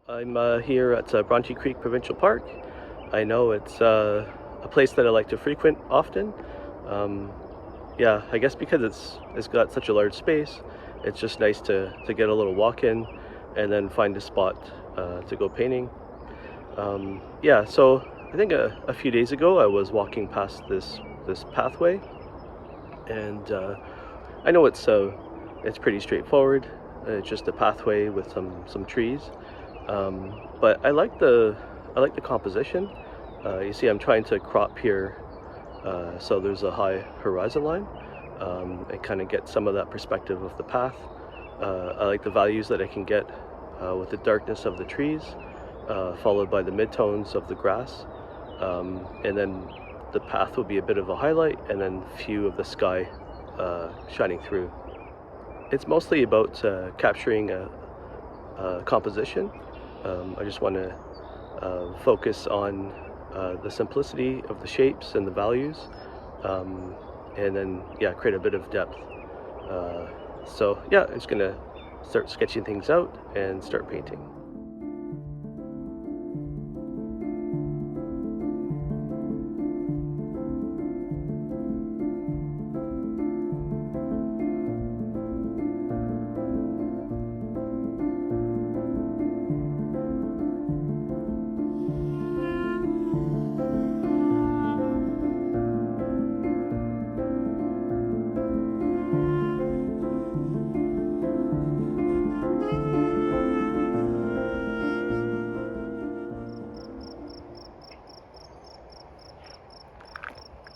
I'm here at Bronte Creek Provincial Park. I know it's a place that I like to frequent often. Um, yeah, I guess because it's got such a large space, it's just nice to get a little walk in and then find a spot to go painting. Yeah, so I think a few days ago I was walking past this pathway, and I know it's pretty straightforward. It's just a pathway with some trees. But I like the composition. You see, I'm trying to crop here, so there's a high horizon line, and kind of get some of that perspective of the path. I like the values that I can get with the darkness of the trees, followed by the midtones of the grass, and then the path will be a bit of a highlight, and then few of the sky shining through. It's mostly about capturing a composition. I just want to focus on the simplicity of the shapes and the values, um, and then yeah, create a bit of depth. So yeah, I'm just gonna start sketching things out and start painting.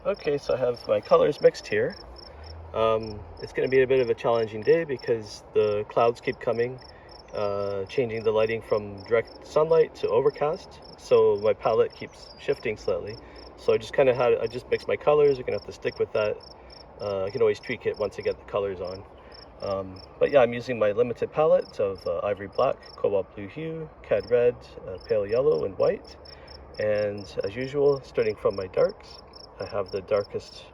Okay, so I have my colors mixed here. It's going to be a bit of a challenging day because the clouds keep coming, changing the lighting from direct sunlight to overcast. So my palette keeps shifting slightly. So I just mixed my colors. You're gonna have to stick with that. I can always tweak it once I get the colors on. But yeah, I'm using my limited palette of ivory black, cobalt blue hue, cad red, pale yellow, and white. And as usual, starting from my darks, I have the darkest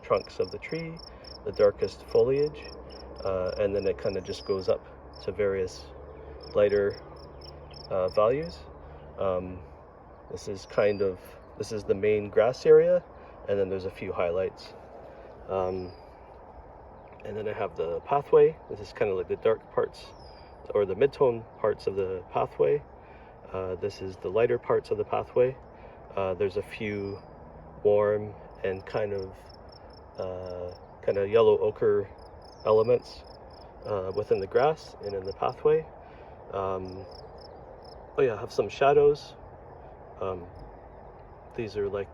trunks of the tree, the darkest foliage, and then it kind of just goes up to various lighter values. Um, this is the main grass area, and then there's a few highlights. Um, and then I have the pathway. This is kind of like the dark parts or the mid-tone parts of the pathway. This is the lighter parts of the pathway. There's a few warm and kind of yellow ochre elements within the grass and in the pathway. Oh yeah, I have some shadows. Um, these are like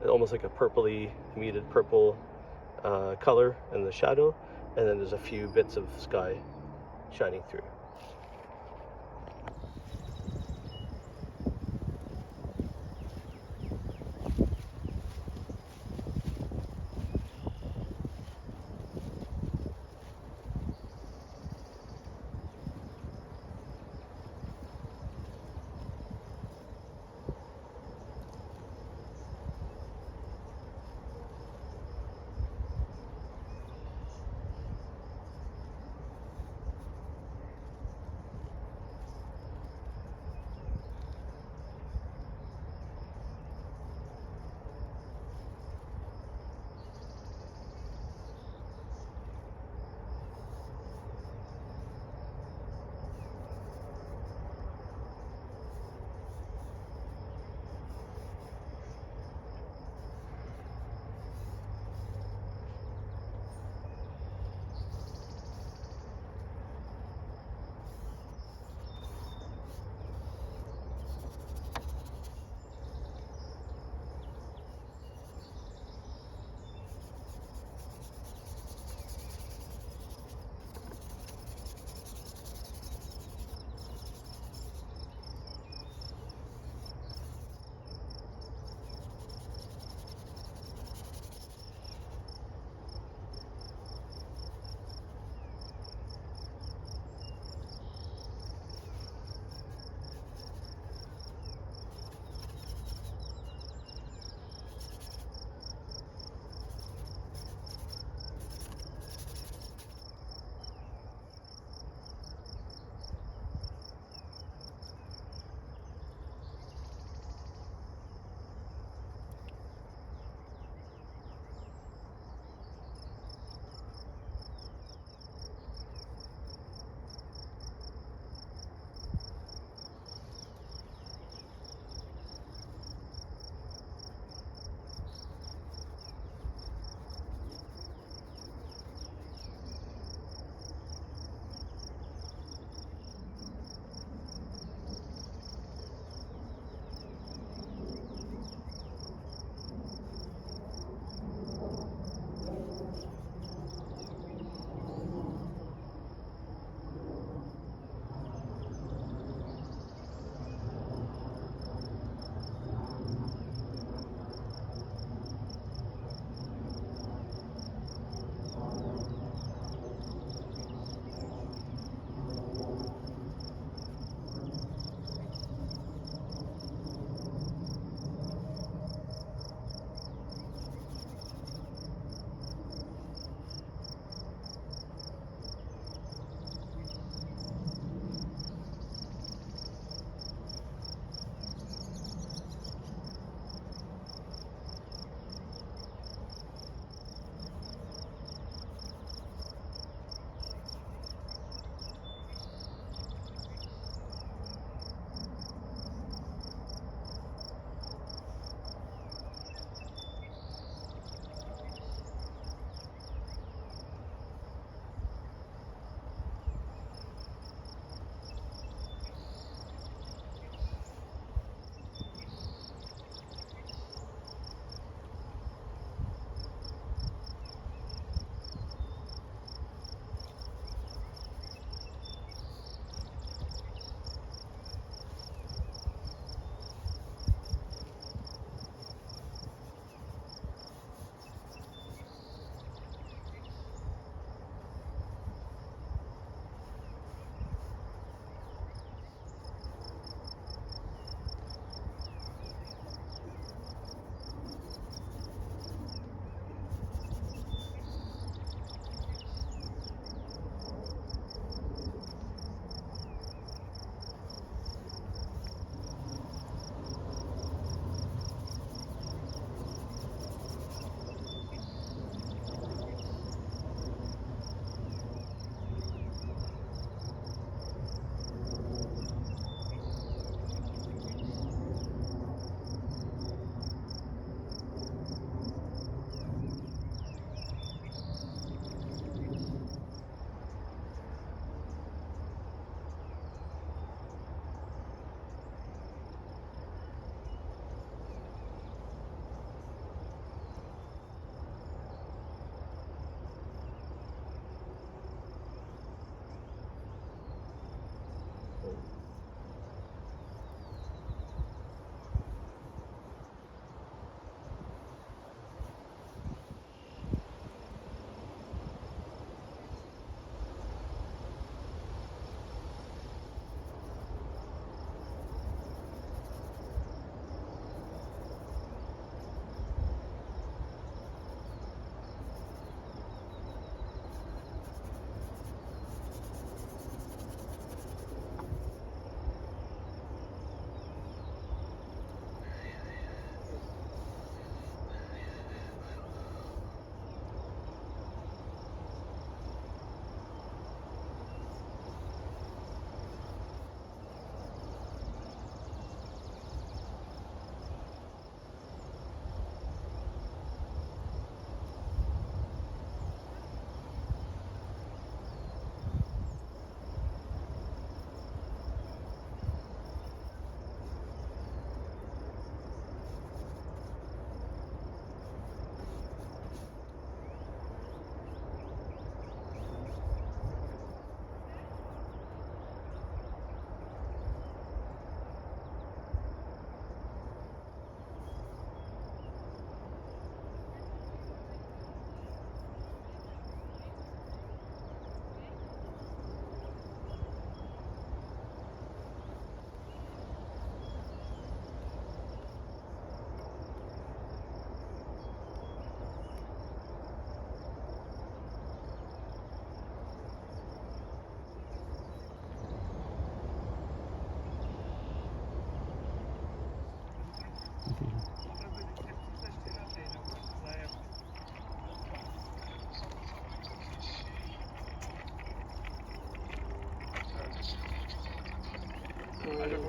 almost like a purpley, muted purple color in the shadow, and then there's a few bits of sky shining through.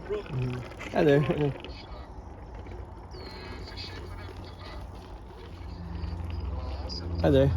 Hi there. Hi there.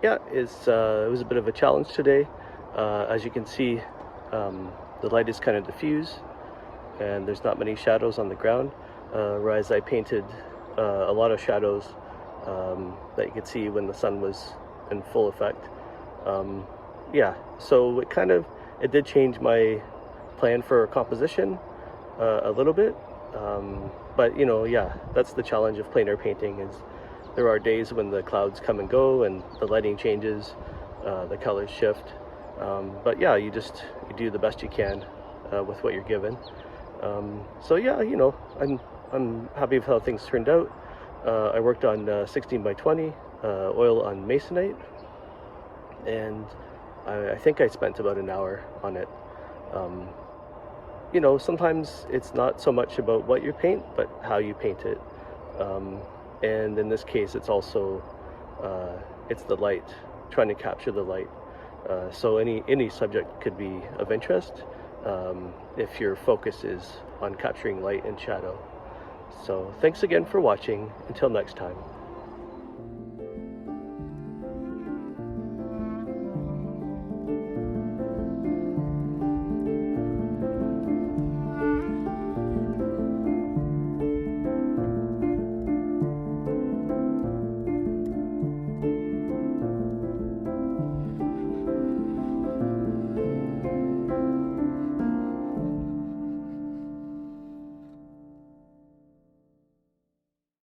Yeah, it was a bit of a challenge today. As you can see, the light is kind of diffuse and there's not many shadows on the ground, whereas I painted a lot of shadows that you could see when the sun was in full effect. Yeah, so it did change my plan for composition a little bit, but yeah, that's the challenge of plein air painting, is there are days when the clouds come and go and the lighting changes, the colors shift. But yeah, you do the best you can with what you're given. So yeah, you know, I'm happy with how things turned out. I worked on 16 by 20 oil on masonite, and I think I spent about an hour on it. You know, sometimes it's not so much about what you paint, but how you paint it. And in this case, it's also it's the light, trying to capture the light. So any subject could be of interest if your focus is on capturing light and shadow. So thanks again for watching. Until next time.